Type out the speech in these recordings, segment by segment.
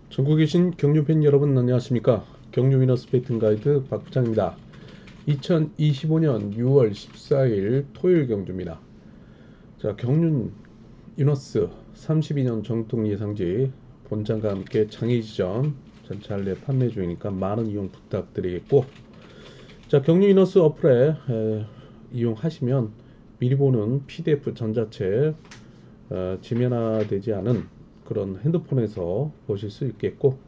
전국에 계신 경유팬 여러분 안녕하십니까? 경유 위너스 베팅 가이드 박 부장입니다. 2025년 6월 14일 토요일 경주입니다. 자, 경륜 위너스 32년 정통 예상지 본장과 함께 장애지점 전체 할래 판매 중이니까 많은 이용 부탁드리겠고, 자, 경륜 위너스 어플에 이용하시면 미리 보는 PDF 전자책 지면화되지 않은 그런 핸드폰에서 보실 수 있겠고,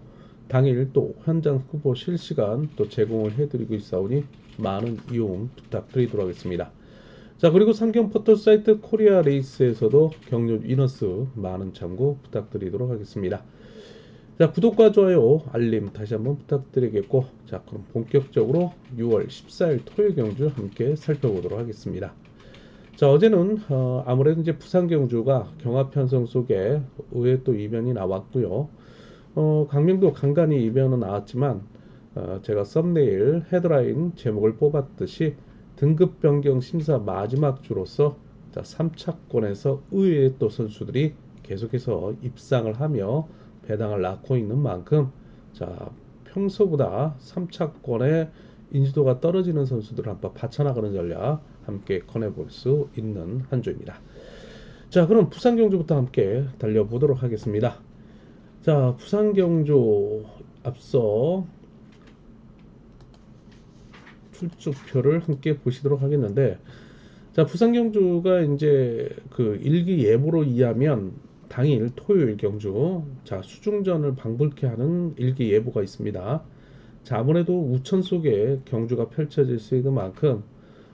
당일 또 현장 후보 실시간 또 제공을 해드리고 있사오니 많은 이용 부탁드리도록 하겠습니다. 자, 그리고 상경 포털 사이트 코리아 레이스에서도 경륜 위너스 많은 참고 부탁드리도록 하겠습니다. 자, 구독과 좋아요 알림 다시 한번 부탁드리겠고, 자, 그럼 본격적으로 6월 14일 토요일 경주 함께 살펴보도록 하겠습니다. 자, 어제는 아무래도 이제 부산 경주가 경합 편성 속에 의외 또 이변이 나왔고요. 강명도 간간히 이변은 나왔지만, 제가 썸네일 헤드라인 제목을 뽑았듯이 등급 변경 심사 마지막 주로서, 자, 3차권에서 의외의 또 선수들이 계속해서 입상을 하며 배당을 낳고 있는 만큼, 자, 평소보다 3차권의 인지도가 떨어지는 선수들을 한번 받쳐나가는 전략 함께 꺼내볼 수 있는 한 주입니다. 자, 그럼 부산 경주부터 함께 달려보도록 하겠습니다. 자, 부산 경주 앞서 출조표를 함께 보시도록 하겠는데, 자, 부산 경주가 이제 그 일기예보로 의하면 당일 토요일 경주, 자, 수중전을 방불케 하는 일기예보가 있습니다. 자, 아무래도 우천 속에 경주가 펼쳐질 수 있는 만큼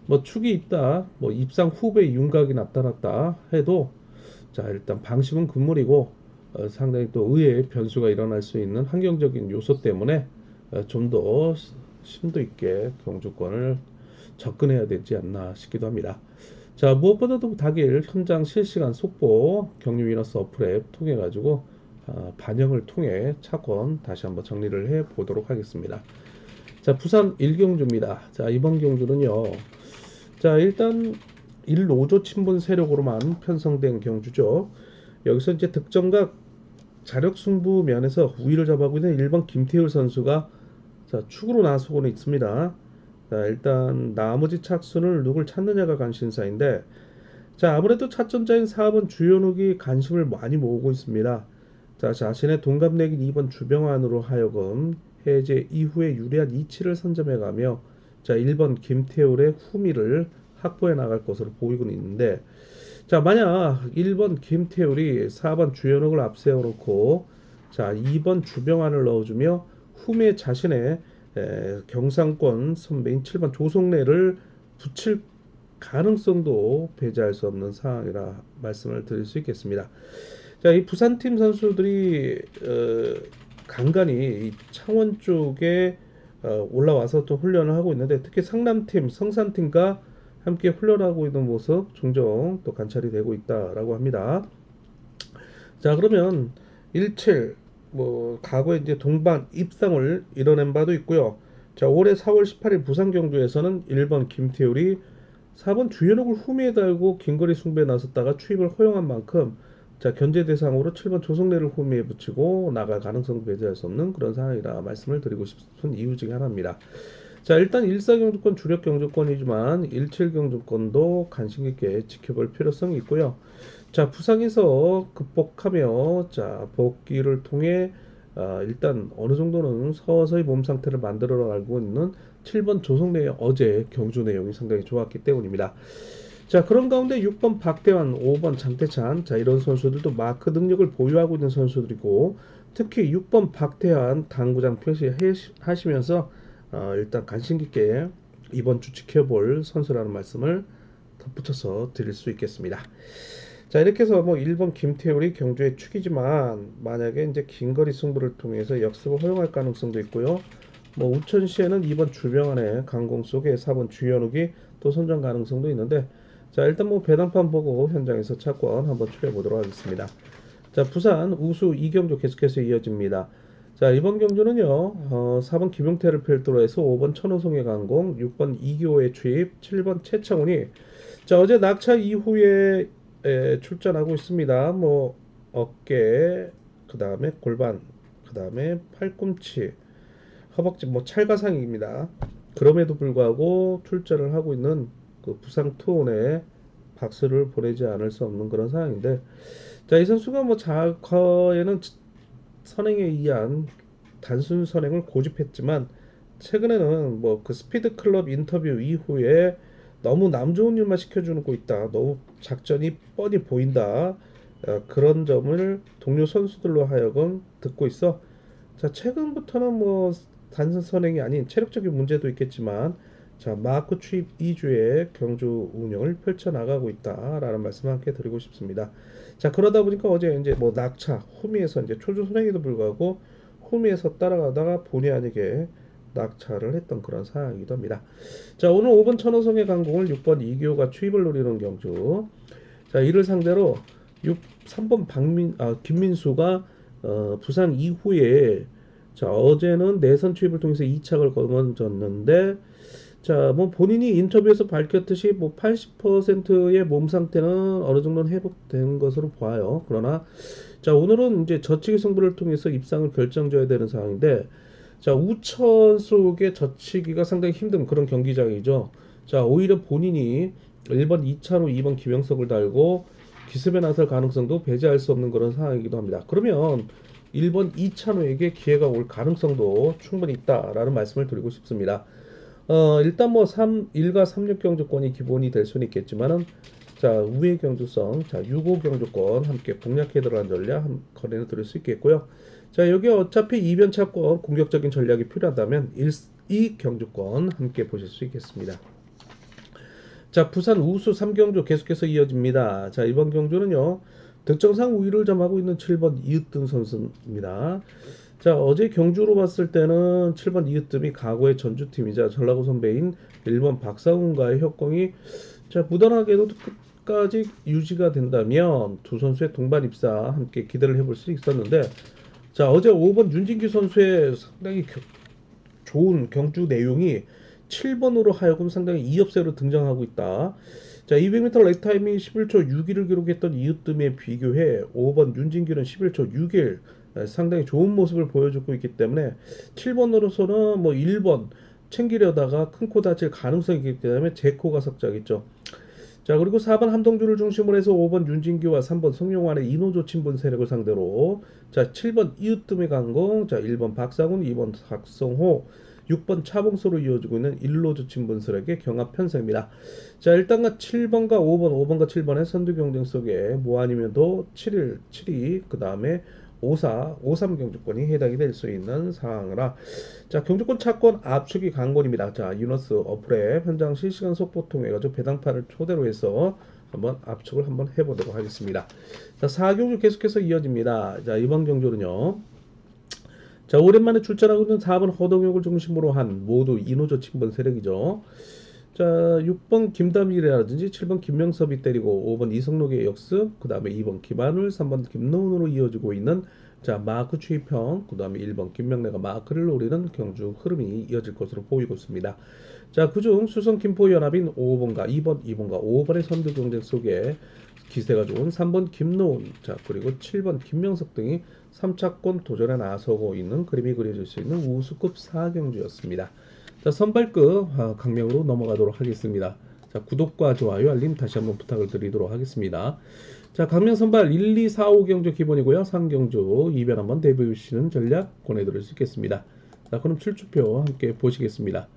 뭐 축이 있다, 뭐 입상 후배 윤곽이 나타났다 해도, 자, 일단 방심은 금물이고, 상당히 또 의외의 변수가 일어날 수 있는 환경적인 요소 때문에 좀 더 심도 있게 경주권을 접근해야 되지 않나 싶기도 합니다. 자, 무엇보다도 당일 현장 실시간 속보 경유 위너스 어플에 통해 가지고 반영을 통해 차권 다시 한번 정리를 해 보도록 하겠습니다. 자, 부산 1경주입니다. 자, 이번 경주는요, 자, 일단 1노조 친분 세력으로만 편성된 경주죠. 여기서 이제 득점과 자력 승부 면에서 우위를 잡아가고 있는 1번 김태율 선수가, 자, 축으로 나서고는 있습니다. 자, 일단 나머지 착순을 누굴 찾느냐가 관심사인데, 자, 아무래도 차점자인 4번 주현욱이 관심을 많이 모으고 있습니다. 자, 자신의 동갑내긴 2번 주병환으로 하여금 해제 이후에 유리한 이치를 선점해가며, 자, 1번 김태울의 후미를 확보해 나갈 것으로 보이고 있는데, 자, 만약 1번 김태울이 4번 주현욱을 앞세워놓고, 자, 2번 주병환을 넣어주며 후미에 자신의 경상권 선배인 7번 조성래를 붙일 가능성도 배제할 수 없는 상황이라 말씀을 드릴 수 있겠습니다. 자, 이 부산팀 선수들이 간간히 이 창원 쪽에 올라와서 또 훈련을 하고 있는데, 특히 상남팀, 성산팀과 함께 훈련하고 있는 모습 종종 또 관찰이 되고 있다라고 합니다. 자, 그러면 17, 뭐 과거에 이제 동반 입상을 이뤄낸 바도 있고요. 자, 올해 4월 18일 부산 경주에서는 1번 김태율이 4번 주현욱을 후미에 달고 긴거리 숭배에 나섰다가 추입을 허용한 만큼, 자, 견제 대상으로 7번 조성래를 후미에 붙이고 나갈 가능성 배제할 수 없는 그런 상황이라 말씀을 드리고 싶은 이유 중에 하나입니다. 자, 일단 14경주권 주력 경주권이지만 17경주권도 관심 있게 지켜볼 필요성이 있고요. 자, 부상에서 극복하며, 자, 복귀를 통해 일단 어느 정도는 서서히 몸 상태를 만들어 가고 있는 7번 조성래의 어제 경주 내용이 상당히 좋았기 때문입니다. 자, 그런 가운데 6번 박대환, 5번 장태찬, 자, 이런 선수들도 마크 능력을 보유하고 있는 선수들이고, 특히 6번 박대환 당구장 표시하시면서 일단 관심 깊게 이번 주 지켜볼 선수라는 말씀을 덧붙여서 드릴 수 있겠습니다. 자, 이렇게 해서 뭐 1번 김태울이 경주의 축이지만, 만약에 이제 긴거리 승부를 통해서 역습을 허용할 가능성도 있고요. 뭐 우천시에는 2번 주병환의 강공 속에 4번 주현욱이 또 선정 가능성도 있는데, 자, 일단 뭐 배당판 보고 현장에서 차권 한번 추려 보도록 하겠습니다. 자, 부산 우수 2경주 계속해서 이어집니다. 자, 이번 경주는요, 4번 김용태를 필두로 해서 5번 천호송의 강공, 6번 이교의 추입, 7번 최창훈이, 자, 어제 낙차 이후에 출전하고 있습니다. 뭐 어깨, 그 다음에 골반, 그 다음에 팔꿈치, 허벅지 뭐 찰가상입니다. 그럼에도 불구하고 출전을 하고 있는 그 부상 투혼에 박수를 보내지 않을 수 없는 그런 상황인데, 자, 이 선수가 뭐 과거에는 선행에 의한 단순 선행을 고집했지만 최근에는 뭐 그 스피드 클럽 인터뷰 이후에 너무 남 좋은 일만 시켜주는 거 있다. 너무 작전이 뻔히 보인다. 그런 점을 동료 선수들로 하여금 듣고 있어. 자, 최근부터는 뭐 단순 선행이 아닌 체력적인 문제도 있겠지만, 자, 마크 추입 2주의 경주 운영을 펼쳐나가고 있다라는 말씀을 함께 드리고 싶습니다. 자, 그러다 보니까 어제 이제 뭐 낙차, 후미에서 이제 초조 선행에도 불구하고 후미에서 따라가다가 본의 아니게 낙차를 했던 그런 상황이기도 합니다. 자, 오늘 5번 천호성의 강공을 6번 이기호가 추입을 노리는 경주. 자, 이를 상대로 3번 김민수가 부상 이후에, 자, 어제는 내선 추입을 통해서 2착을 거머쥐었는데, 자, 뭐 본인이 인터뷰에서 밝혔듯이 뭐 80%의 몸 상태는 어느 정도는 회복된 것으로 보아요. 그러나 자, 오늘은 이제 저치기 승부를 통해서 입상을 결정져야 되는 상황인데, 자, 우천 속의 저치기가 상당히 힘든 그런 경기장이죠. 자, 오히려 본인이 1번 이찬호, 2번 김영석을 달고 기습에 나설 가능성도 배제할 수 없는 그런 상황이기도 합니다. 그러면 1번 이찬호에게 기회가 올 가능성도 충분히 있다라는 말씀을 드리고 싶습니다. 일단 뭐 1과 3육 경주권이 기본이 될 수는 있겠지만은, 자, 우회 경주성, 자, 6호 경주권 함께 공략해 들어간 전략 거래는 드릴 수 있겠고요. 자, 여기 어차피 이변차권 공격적인 전략이 필요하다면 2 경주권 함께 보실 수 있겠습니다. 자, 부산 우수 3경주 계속해서 이어집니다. 자, 이번 경주는요, 득점상 우위를 점하고 있는 7번 이으뜸 선수입니다. 자, 어제 경주로 봤을 때는 7번 이으뜸이 과거의 전주팀이자 전라고 선배인 1번 박상훈과의 협공이, 자, 무던하게도 끝까지 유지가 된다면 두 선수의 동반 입사 함께 기대를 해볼 수 있었는데, 자, 어제 5번 윤진규 선수의 상당히 좋은 경주 내용이 7번으로 하여금 상당히 2업세로 등장하고 있다. 자, 200m 렉타임이 11초 6위를 기록했던 이으뜸에 비교해 5번 윤진규는 11초 6일 상당히 좋은 모습을 보여주고 있기 때문에 7번으로서는 뭐 1번 챙기려다가 큰 코 다칠 가능성이 있기 때문에 제 코가 석자겠죠. 자, 그리고 4번 함동주를 중심으로 해서 5번 윤진규와 3번 성룡환의 이노조 친분 세력을 상대로, 자, 7번 이으뜸의 강공, 자, 1번 박상훈, 2번 박성호, 6번 차봉수로 이어지고 있는 일로조 친분 세력의 경합 편세입니다. 자, 일단과 7번과 5번, 5번과 7번의 선두 경쟁 속에 뭐 아니면도 7일, 7위, 그 다음에 54, 53 경주권이 해당이 될 수 있는 상황이라, 자, 경주권 차권 압축이 강권입니다. 자, 유너스 어플에 현장 실시간 속보 통해가지고 배당판을 토대로 해서 한번 압축을 한번 해보도록 하겠습니다. 자, 4경주 계속해서 이어집니다. 자, 이번 경주는요, 자, 오랜만에 출전하고 있는 4번 허동혁을 중심으로 한 모두 이노조 친분 세력이죠. 자, 6번 김다밀이라든지 7번 김명섭이 때리고 5번 이성록의 역습, 그 다음에 2번 김한울, 3번 김노훈으로 이어지고 있는, 자, 마크 추이평, 그 다음에 1번 김명래가 마크를 노리는 경주 흐름이 이어질 것으로 보이고 있습니다. 자, 그중 수성 김포 연합인 5번과 2번, 2번과 5번의 선두 경쟁 속에 기세가 좋은 3번 김노훈, 자, 그리고 7번 김명석 등이 3차권 도전에 나서고 있는 그림이 그려질 수 있는 우수급 4경주였습니다. 자, 선발급 강명으로 넘어가도록 하겠습니다. 자, 구독과 좋아요, 알림 다시 한번 부탁을 드리도록 하겠습니다. 자, 강명 선발 1, 2, 4, 5경주 기본이고요. 3경주 이변 한번 대비해 주시는 전략 권해드릴 수 있겠습니다. 자, 그럼 출주표 함께 보시겠습니다.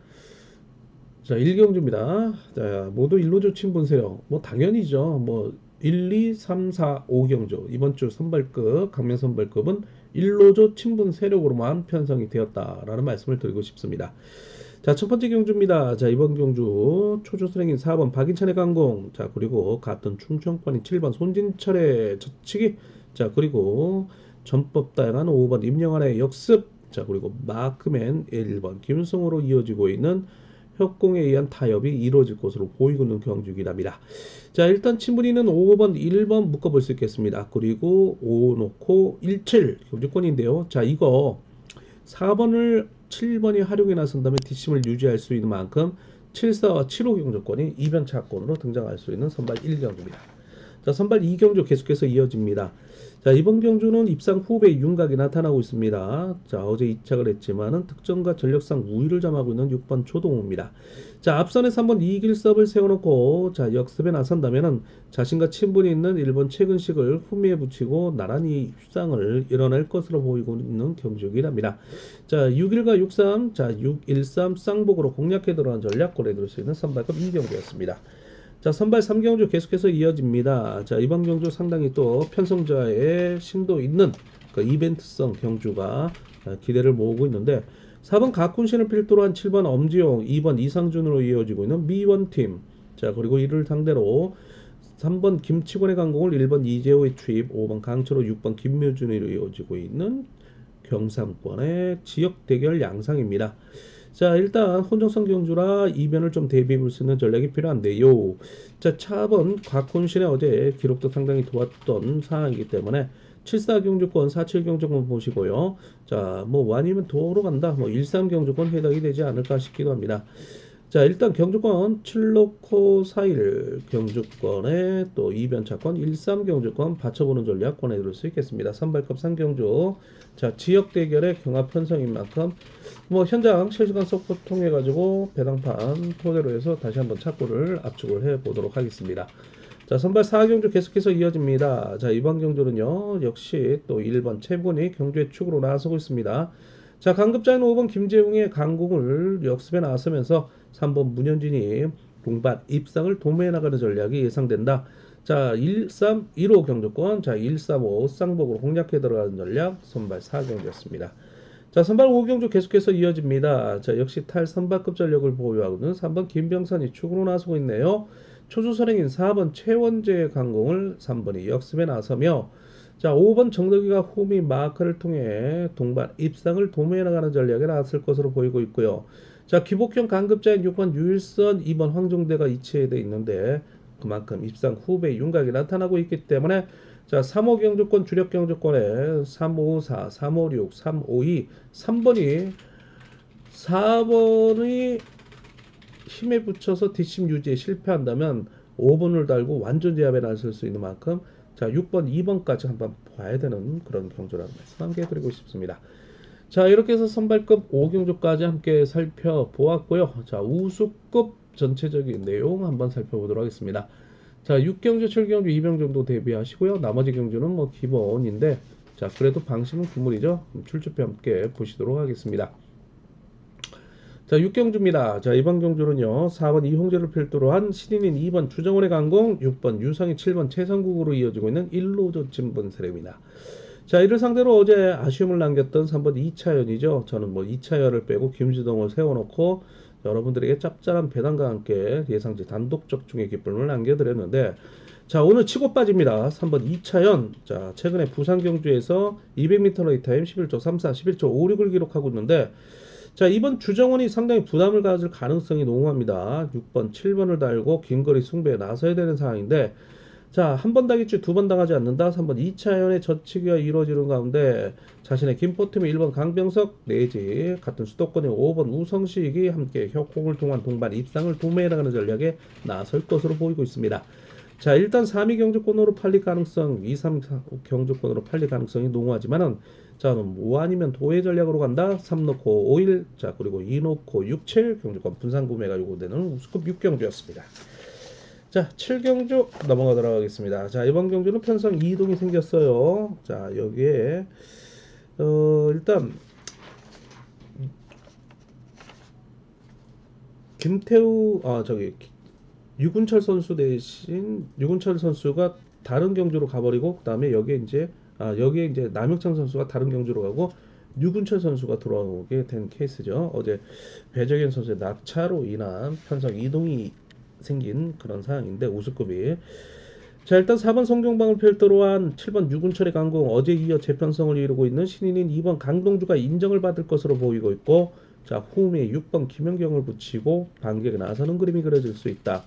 자, 1경주입니다. 자, 모두 일로조 친분 세력. 뭐 당연히죠. 뭐 1, 2, 3, 4, 5경주. 이번 주 선발급, 강명 선발급은 일로조 친분 세력으로만 편성이 되었다라는 말씀을 드리고 싶습니다. 자, 첫 번째 경주입니다. 자, 이번 경주 초조선행인 4번 박인찬의 강공, 자, 그리고 같은 충청권인 7번 손진철의 젖히기, 자, 그리고 전법 다양한 5번 임영환의 역습, 자, 그리고 마크맨 1번 김승호로 이어지고 있는 협공에 의한 타협이 이루어질 것으로 보이고 있는 경주기랍니다. 자, 일단 친분이는 5번, 1번 묶어볼 수 있겠습니다. 그리고 5 놓고 17 경주권인데요. 자, 이거 4번을 7번이 활용해 나선다면 뒷심을 유지할 수 있는 만큼 74와 75 경주권이 이변차권으로 등장할 수 있는 선발 1경주입니다. 자, 선발 2경주 계속해서 이어집니다. 자, 이번 경주는 입상 후배 윤곽이 나타나고 있습니다. 자, 어제 이착을 했지만은 득점과 전력상 우위를 점하고 있는 6번 조동우입니다. 자, 앞선에서 한번 이길섭을 세워놓고 자, 역습에 나선다면은 자신과 친분이 있는 1번 최근식을 후미에 붙이고 나란히 입상을 이뤄낼 것으로 보이고 있는 경주이긴 합니다. 자, 6일과 63, 자, 613 쌍복으로 공략해 들어간 전략 고려해둘 수 있는 선발급 이경주였습니다. 자, 선발 3경주 계속해서 이어집니다. 자, 이번 경주 상당히 또 편성자의 심도 있는 그 이벤트성 경주가 기대를 모으고 있는데 4번 가쿤신을 필두로 한 7번 엄지용, 2번 이상준으로 이어지고 있는 미원팀. 자, 그리고 이를 상대로 3번 김치권의 강공을 1번 이재호의 투입, 5번 강철호, 6번 김묘준으로 이어지고 있는 경상권의 지역 대결 양상입니다. 자, 일단 혼정성 경주라 이변을 좀 대비해 볼 수 있는 전략이 필요한데요. 자, 차번 곽훈신의 어제 기록도 상당히 좋았던 상황이기 때문에 74 경주권, 47 경주권 보시고요. 자, 뭐 아니면 도로 간다. 뭐 13 경주권 해당이 되지 않을까 싶기도 합니다. 자, 일단 경주권 7놓고 4일 경주권에 또 이변차권 13 경주권 받쳐보는 전략 권해드릴 수 있겠습니다. 선발급 3경주. 자, 지역 대결의 경합 편성인 만큼 뭐 현장 실시간 서포트 통해 가지고 배당판 토대로 해서 다시 한번 착고를 압축을 해 보도록 하겠습니다. 자, 선발 4경주 계속해서 이어집니다. 자, 이번 경주는요 역시 또 1번 최군이 경주의 축으로 나서고 있습니다. 자, 강급자인 5번 김재웅의 강공을 역습에 나서면서 3번 문현진이 동반 입상을 도모해 나가는 전략이 예상된다. 자, 13, 1호 경주권, 자, 135 쌍복으로 공략해 들어가는 전략 선발 4경주였습니다. 자, 선발 5경주 계속해서 이어집니다. 자, 역시 탈선발급 전력을 보유하고 있는 3번 김병선이 축으로 나서고 있네요. 초주선행인 4번 최원재의 강공을 3번이 역습에 나서며 자, 5번 정덕이가 후미 마크를 통해 동반 입상을 도모해 나가는 전략에 나설 것으로 보이고 있고요. 자, 기복형 강급자인 6번 유일선, 2번 황종대가 이체되어 있는데 그만큼 입상 후배 윤곽이 나타나고 있기 때문에 자, 3호 경주권 주력 경주권에 354, 356, 352, 3번이 4번이 힘에 붙여서 뒷심 유지에 실패한다면 5번을 달고 완전 제압에 나설 수 있는 만큼 자, 6번, 2번까지 한번 봐야 되는 그런 경주라는 말씀 함께 드리고 싶습니다. 자, 이렇게 해서 선발급 5경주까지 함께 살펴보았고요. 자, 우수급 전체적인 내용 한번 살펴보도록 하겠습니다. 자, 6경주, 7경주, 2병 정도 대비하시고요. 나머지 경주는 뭐 기본인데 자, 그래도 방심은 구물이죠. 출주표 함께 보시도록 하겠습니다. 자, 6경주입니다. 자, 이번 경주는요 4번 이홍재를 필두로 한 신인인 2번 주정원의 강공, 6번 유성희, 7번 최성국으로 이어지고 있는 1로 진분 세례입니다. 자, 이를 상대로 어제 아쉬움을 남겼던 3번 2차연이죠. 저는 뭐 2차연을 빼고 김주동을 세워놓고 여러분들에게 짭짤한 배당과 함께 예상치 단독 적중의 기쁨을 남겨드렸는데 자, 오늘 치고 빠집니다. 3번 2차연. 자, 최근에 부산 경주에서 200m 레이 타임 11초 34, 11초 56을 기록하고 있는데 자, 이번 주정원이 상당히 부담을 가질 가능성이 농후합니다. 6번, 7번을 달고 긴거리 숭배에 나서야 되는 상황인데 자, 한 번 당했지 두 번 당하지 않는다. 3번 2차연의 저치기가 이루어지는 가운데 자신의 김포팀의 1번 강병석 내지 같은 수도권의 5번 우성식이 함께 협공을 통한 동반 입상을 도모해 나가는 전략에 나설 것으로 보이고 있습니다. 자, 일단 3위 경주권으로 팔릴 가능성, 2, 3 경주권으로 팔릴 가능성이 농후하지만은 자, 뭐 아니면 도의 전략으로 간다. 3 놓고 5일, 자, 그리고 2 놓고 6, 7 경주권 분산 구매가 요구되는 우수급 6경주였습니다. 자, 7경주 넘어가도록 하겠습니다. 자, 이번 경주는 편성 이동이 생겼어요. 자, 여기에 일단 김태우 유군철 선수 대신 유군철 선수가 다른 경주로 가버리고 그다음에 여기에 이제 남혁창 선수가 다른 경주로 가고 유군철 선수가 들어오게 된 케이스죠. 어제 배정현 선수의 낙차로 인한 편성 이동이 생긴 그런 상황인데 우수급이 자, 일단 4번 송경방을 필두로 한 7번 유군철의 강공 어제 이어 재편성을 이루고 있는 신인인 2번 강동주가 인정을 받을 것으로 보이고 있고 자, 후미에 6번 김연경을 붙이고 반격에 나서는 그림이 그려질 수 있다.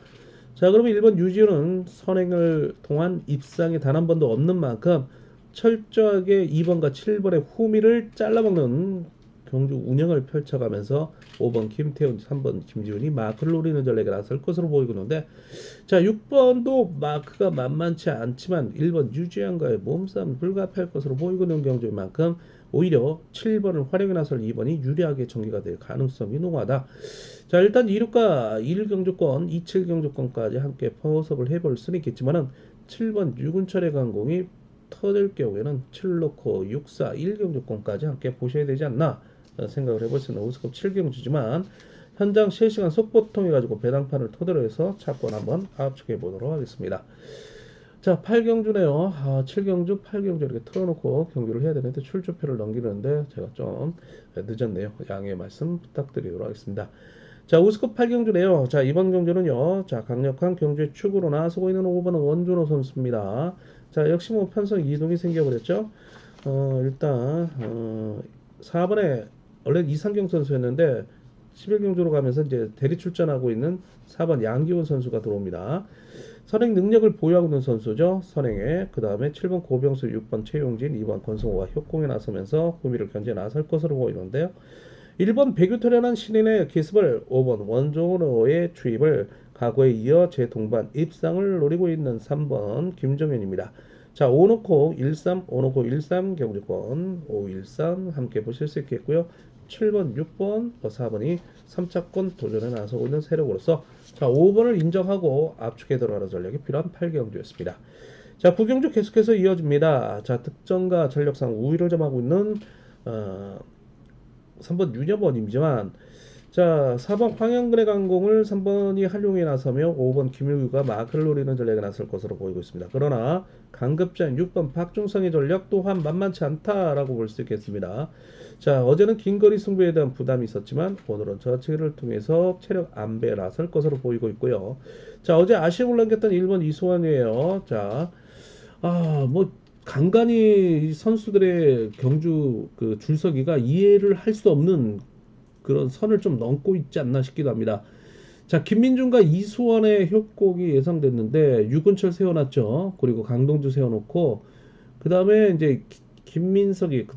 자, 그러면 1번 유지훈은 선행을 통한 입상이 단 한 번도 없는 만큼 철저하게 2번과 7번의 후미를 잘라먹는 경주 운영을 펼쳐가면서 5번 김태훈, 3번 김지훈이 마크를 노리는 전략에 나설 것으로 보이고 있는데, 자 6번도 마크가 만만치 않지만 1번 유지현과의 몸싸움 불가피할 것으로 보이고 있는 경주인 만큼 오히려 7번을 활용해 나설 2번이 유리하게 전개가 될 가능성이 농하다. 자 일단 2루가 1 경주권, 27 경주권까지 함께 포섭을 해볼 수는 있겠지만은 7번 유근철의 강공이 터질 경우에는 7 놓고 6, 4, 1 경주권까지 함께 보셔야 되지 않나 생각을 해볼 수 있는 우스컵 7경주지만 현장 실시간 속보 통해 가지고 배당판을 토대로 해서 차권 한번 압축해 보도록 하겠습니다. 자 8경주네요. 7경주, 8경주 이렇게 틀어놓고 경주를 해야 되는데 출조표를 넘기는데 제가 좀 늦었네요. 양해 말씀 부탁드리도록 하겠습니다. 자 우스컵 8경주네요. 자 이번 경주는요. 자 강력한 경주의 축으로 나서고 있는 5번은 원준호 선수입니다. 자 역시 뭐 편성 이동이 생겨버렸죠. 일단 4번에 원래 이상경 선수였는데 11경주로 가면서 이제 대리 출전하고 있는 4번 양기훈 선수가 들어옵니다. 선행 능력을 보유하고 있는 선수죠. 선행에 그 다음에 7번 고병수, 6번 최용진, 2번 권성호가 협공에 나서면서 후미를 견제 나설 것으로 보이는데요. 1번 배규토련한 신인의 기습을 5번 원종호의 주입을 과거에 이어 제 동반 입상을 노리고 있는 3번 김정현입니다. 자 5놓고 13, 5놓고 13 경주권 513 함께 보실 수 있겠고요. 7번, 6번, 4번이 3차권 도전에 나서고 있는 세력으로서 자 5번을 인정하고 압축해 들어가는 전략이 필요한 8경주였습니다. 자 9경주 계속해서 이어집니다. 자 득점과 전력상 우위를 점하고 있는 3번 윤여번이지만 자 4번 황영근의 강공을 3번이 활용해 나서며 5번 김일규가 마크를 노리는 전략에 나설 것으로 보이고 있습니다. 그러나 강급자인 6번 박중성의 전략 또한 만만치 않다라고 볼 수 있겠습니다. 자 어제는 긴거리 승부에 대한 부담이 있었지만 오늘은 저치기를 통해서 체력 안배에 나설 것으로 보이고 있고요. 자 어제 아쉬움을 남겼던 1번 이수환이에요. 자 뭐 간간히 선수들의 경주 그 줄서기가 이해를 할 수 없는 그런 선을 좀 넘고 있지 않나 싶기도 합니다. 자 김민준과 이수원의 협곡이 예상됐는데 유근철 세워놨죠. 그리고 강동주 세워놓고 그 다음에 이제 김민석이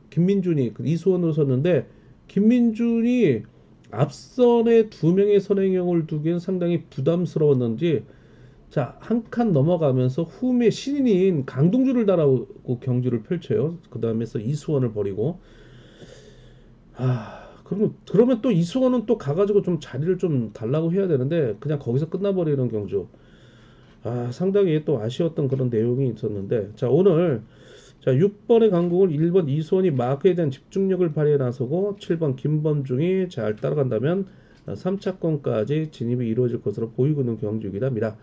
김민준이 이수원으로 섰는데 김민준이 앞선에 두 명의 선행형을 두기엔 상당히 부담스러웠는지 자 한 칸 넘어가면서 후미의 신인인 강동주를 달아오고 경주를 펼쳐요. 그 다음에서 이수원을 버리고 그러면 또 이수원은 또 가가지고 좀 자리를 좀 달라고 해야 되는데 그냥 거기서 끝나버리는 경주. 상당히 또 아쉬웠던 그런 내용이 있었는데 자 오늘 자 6번의 강공을 1번 이수원이 마크에 대한 집중력을 발휘해 나서고 7번 김범중이 잘 따라간다면 3차권까지 진입이 이루어질 것으로 보이고 있는 경주이기도 합니다.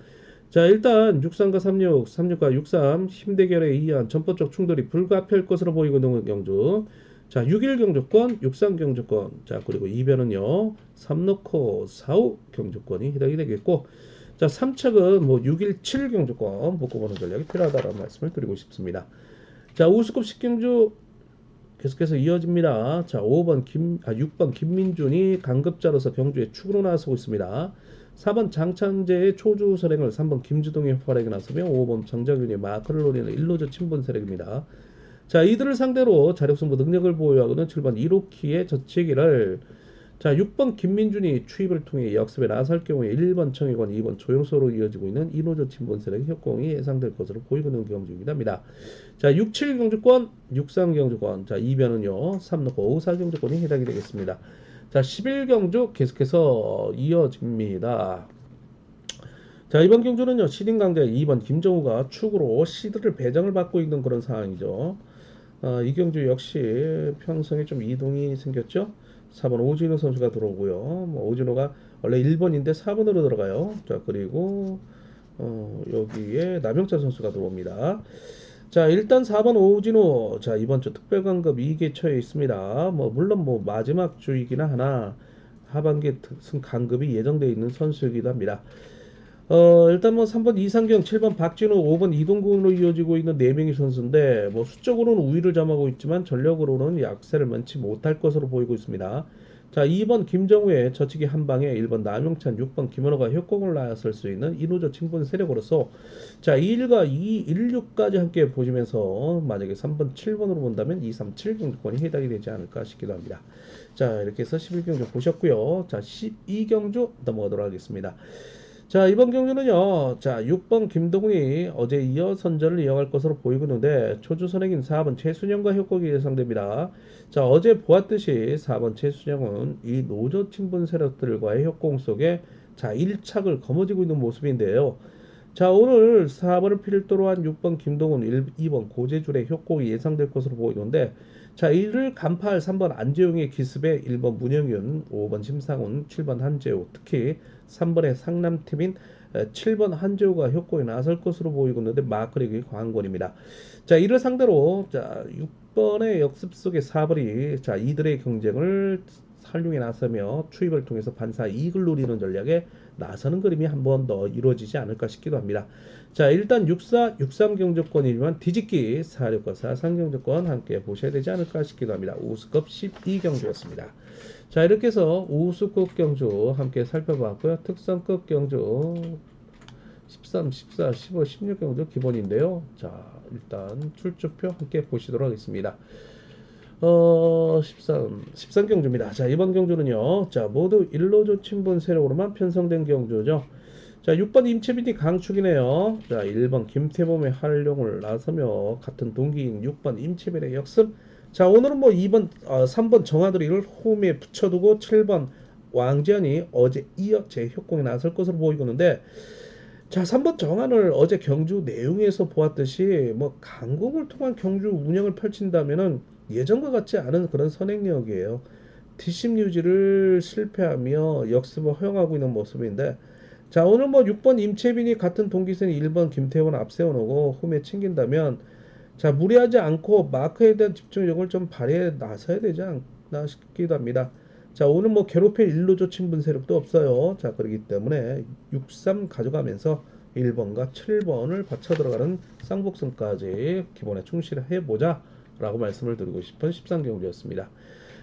자 일단 63과 36, 36과 63 힘대결에 의한 전법적 충돌이 불가피할 것으로 보이고 있는 경주. 자 6일 경주권, 63 경주권, 자 그리고 2변은요 3놓고 4호 경주권이 해당이 되겠고 자 3착은 뭐 6일 7 경주권 묶어보는 전략이 필요하다라는 말씀을 드리고 싶습니다. 자 우수급 10경주 계속해서 이어집니다. 자 6번 김민준이 강급자로서 경주에 축으로 나서고 있습니다. 4번 장창재의 초주 선행을 3번 김주동의 활약에 나서며 5번 정장윤이 마크를 노리는 일로저 친분 세력입니다. 자 이들을 상대로 자력승부 능력을 보유하고는 7번 이로키의 저치기를 자 6번 김민준이 추입을 통해 역습에 나설 경우에 1번 청해권 2번 조영서로 이어지고 있는 이노저 친분 세력의 협공이 예상될 것으로 보이고 있는 경주입니다. 자 6, 7 경주권 63 경주권 자 2변은요 3 놓고 5, 4 경주권이 해당이 되겠습니다. 자 11경주 계속해서 이어집니다. 자 이번 경주는요 시딩 강자 2번 김정우가 축으로 시드를 배정을 받고 있는 그런 상황이죠. 이 경주 역시 편성에 좀 이동이 생겼죠. 4번 오진호 선수가 들어오고요. 뭐 오진호가 원래 1번인데 4번으로 들어가요. 자 그리고 여기에 남영찬 선수가 들어옵니다. 자 일단 4번 오진호 자 이번 주 특별강급 2개 처해 있습니다. 뭐 물론 뭐 마지막 주이긴 하나 하반기 승 강급이 예정되어 있는 선수이기도 합니다. 일단 뭐 3번 이상경, 7번 박진호, 5번 이동gun으로 이어지고 있는 4명의 선수인데 뭐 수적으로는 우위를 점하고 있지만 전력으로는 약세를 면치 못할 것으로 보이고 있습니다. 자, 2번 김정우의 저치기 한 방에 1번 남용찬, 6번 김원호가 협공을 나설 수 있는 이노조 친분 세력으로서 자, 1과 2, 1, 6까지 함께 보시면서 만약에 3번, 7번으로 본다면 2, 3, 7 경주권이 해당이 되지 않을까 싶기도 합니다. 자, 이렇게 해서 11경주 보셨고요. 자, 12경주 넘어가도록 하겠습니다. 자, 이번 경주는요. 자, 6번 김동훈이 어제 이어 선전을 이어갈 것으로 보이고 있는데 초주선행인 4번 최순영과 협곡이 예상됩니다. 자, 어제 보았듯이 4번 최순영은 이 노조 친분 세력들과의 협공 속에 자, 1착을 거머쥐고 있는 모습인데요. 자, 오늘 4번을 필두로 한 6번 김동훈, 2번 고재줄의 협곡이 예상될 것으로 보이는데 자, 이를 간파할 3번 안재용의 기습에 1번 문영윤, 5번 심상훈, 7번 한재호, 특히 3번의 상남팀인 7번 한재호가 협곡에 나설 것으로 보이고 있는데 마크력이 관건입니다. 자, 이를 상대로 자, 6번의 역습 속의 4번이 자, 이들의 경쟁을 활용에 나서며 추입을 통해서 반사 이익을 노리는 전략에 나서는 그림이 한 번 더 이루어지지 않을까 싶기도 합니다. 자, 일단 64, 63 경주권이지만 뒤집기 46과 43 경주권 함께 보셔야 되지 않을까 싶기도 합니다. 우수급 12경주였습니다. 자, 이렇게 해서 우수급 경주 함께 살펴봤고요. 특성급 경주 13, 14, 15, 16 경주 기본인데요. 자, 일단 출주표 함께 보시도록 하겠습니다. 13 경주입니다. 자, 이번 경주는요. 자, 모두 일로조 친분 세력으로만 편성된 경주죠. 자, 6번 임채빈이 강축이네요. 자, 1번 김태범의 활용을 나서며 같은 동기인 6번 임채빈의 역습. 자, 오늘은 뭐 3번 정하드리를 홈에 붙여두고 7번 왕지연이 어제 이어 재협공에 나설 것으로 보이고 있는데 자, 3번 정한을 어제 경주 내용에서 보았듯이 뭐 강국을 통한 경주 운영을 펼친다면은 예전과 같지 않은 그런 선행력이에요. 뒷심 유지를 실패하며 역습을 허용하고 있는 모습인데 자, 오늘 뭐 6번 임채빈이 같은 동기생 1번 김태원 앞세워놓고 홈에 챙긴다면 자, 무리하지 않고 마크에 대한 집중력을 좀 발휘해 나서야 되지 않나 싶기도 합니다. 자, 오늘 뭐 괴롭힐 일루조 친분 세력도 없어요. 자, 그렇기 때문에 63 가져가면서 1번과 7번을 받쳐 들어가는 쌍복선까지 기본에 충실해 보자 라고 말씀을 드리고 싶은 13경주였습니다.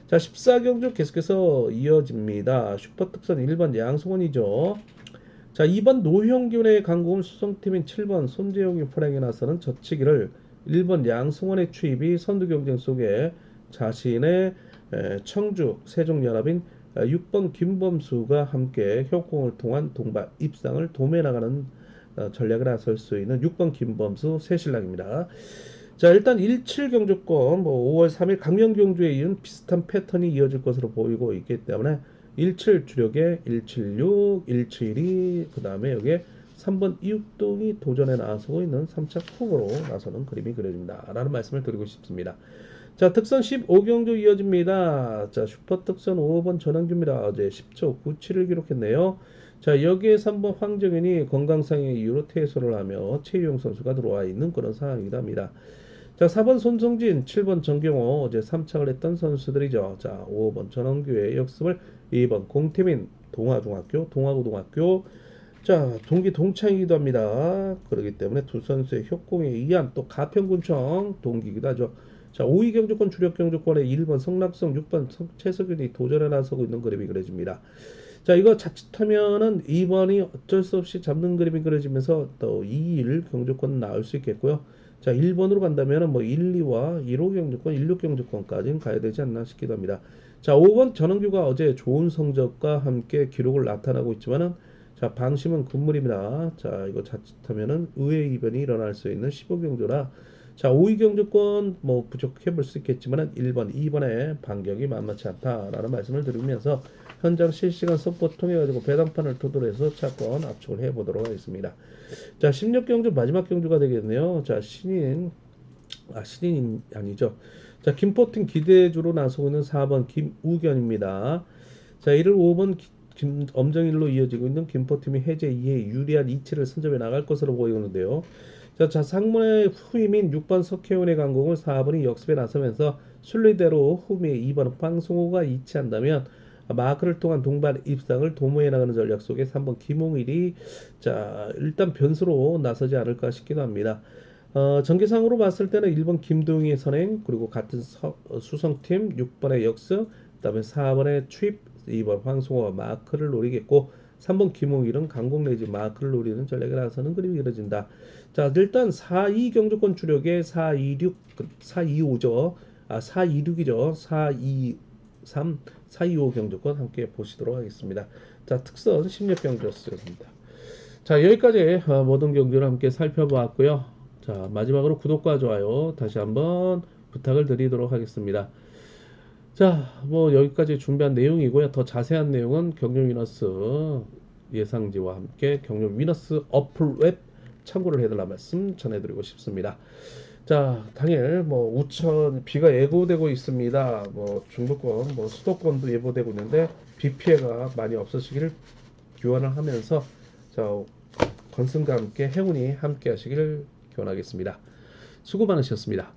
자, 14경주 계속해서 이어집니다. 슈퍼특선 1번 양승원이죠. 자, 2번 노형균의 강공을 수성팀인 7번 손재용이 포랑에 나서는 젖히기를 1번 양승원의 추입이 선두 경쟁 속에 자신의 청주 세종연합인 6번 김범수가 함께 협공을 통한 동반 입상을 도매나가는 전략을 나설 수 있는 6번 김범수 새신랑입니다. 자, 일단 17 경주권 뭐 5월 3일 강명경주에 이은 비슷한 패턴이 이어질 것으로 보이고 있기 때문에 17 주력에 176, 172, 그 다음에 여기에 3번 이육동이 도전에 나서고 있는 3차 쿡으로 나서는 그림이 그려집니다. 라는 말씀을 드리고 싶습니다. 자, 특선 15경주 이어집니다. 자, 슈퍼 특선 5번 전환규입니다. 어제 10초 97을 기록했네요. 자, 여기에 3번 황정현이 건강상의 이유로 퇴소를 하며 최유용 선수가 들어와 있는 그런 상황이기도 합니다. 자, 4번 손성진, 7번 정경호 어제 3착을 했던 선수들이죠. 자, 5번 전원규의 역습을 2번 공태민 동아중학교, 동아고등학교 자, 동기 동창이기도 합니다. 그렇기 때문에 두 선수의 협공에 의한 또 가평군청 동기이기도 하죠. 자, 5위 경주권 주력 경주권에 1번 성락성, 6번 최석윤이 도전에 나서고 있는 그림이 그려집니다. 자, 이거 자칫하면은 2번이 어쩔 수 없이 잡는 그림이 그려지면서 또 2, 1 경주권 나올 수 있겠고요. 자, 1번으로 간다면은 뭐 1, 2와 1호 경주권, 16 경주권까지는 가야 되지 않나 싶기도 합니다. 자, 5번 전원규가 어제 좋은 성적과 함께 기록을 나타나고 있지만은 자, 방심은 금물입니다. 자, 이거 자칫하면은 의외의 이변이 일어날 수 있는 15경주라 자, 5위 경주권 뭐 부족해 볼 수 있겠지만은 1번, 2번의 반격이 만만치 않다라는 말씀을 드리면서 현장 실시간 서포트 통해 가지고 배당판을 토대로 해서 차권 압축을 해 보도록 하겠습니다. 자, 16경주 마지막 경주가 되겠네요. 자, 신인 아니죠. 자, 김포팀 기대주로 나서고 있는 4번 김우견입니다. 자, 이를 5번 엄정일로 이어지고 있는 김포팀이 해제 이에 유리한 이치를 선점해 나갈 것으로 보이는데요. 자, 상문의 후임인 6번 석혜원의 강공을 4번이 역습에 나서면서 순리대로 후미의 2번 황승호가 이치한다면 마크를 통한 동반 입상을 도모해 나가는 전략 속에 3번 김홍일이 자, 일단 변수로 나서지 않을까 싶기도 합니다. 전개상으로 봤을 때는 1번 김동희의 선행 그리고 같은 수성팀 6번의 역습 그다음에 4번에 트립, 2번 황송어와 마크를 노리겠고 3번 김홍일은 강공 내지 마크를 노리는 전략에 나서는 그림이 그려진다. 자, 일단 4-2 경주권 주력에 4-2-6, 4-2-5죠. 4-2-6이죠. 4-2-3, 4-2-5 경주권 함께 보시도록 하겠습니다. 자, 특선 16 경주였습니다. 자, 여기까지 모든 경주를 함께 살펴보았고요. 자, 마지막으로 구독과 좋아요 다시 한번 부탁을 드리도록 하겠습니다. 자, 뭐 여기까지 준비한 내용이고요. 더 자세한 내용은 경영 위너스 예상지와 함께 경영 위너스 어플 웹 참고를 해달라 말씀 전해드리고 싶습니다. 자, 당일 뭐 우천 비가 예보되고 있습니다. 뭐 중부권, 뭐 수도권도 예보되고 있는데 비 피해가 많이 없으시기를 기원을 하면서 자, 건승과 함께 행운이 함께 하시기를 기원하겠습니다. 수고 많으셨습니다.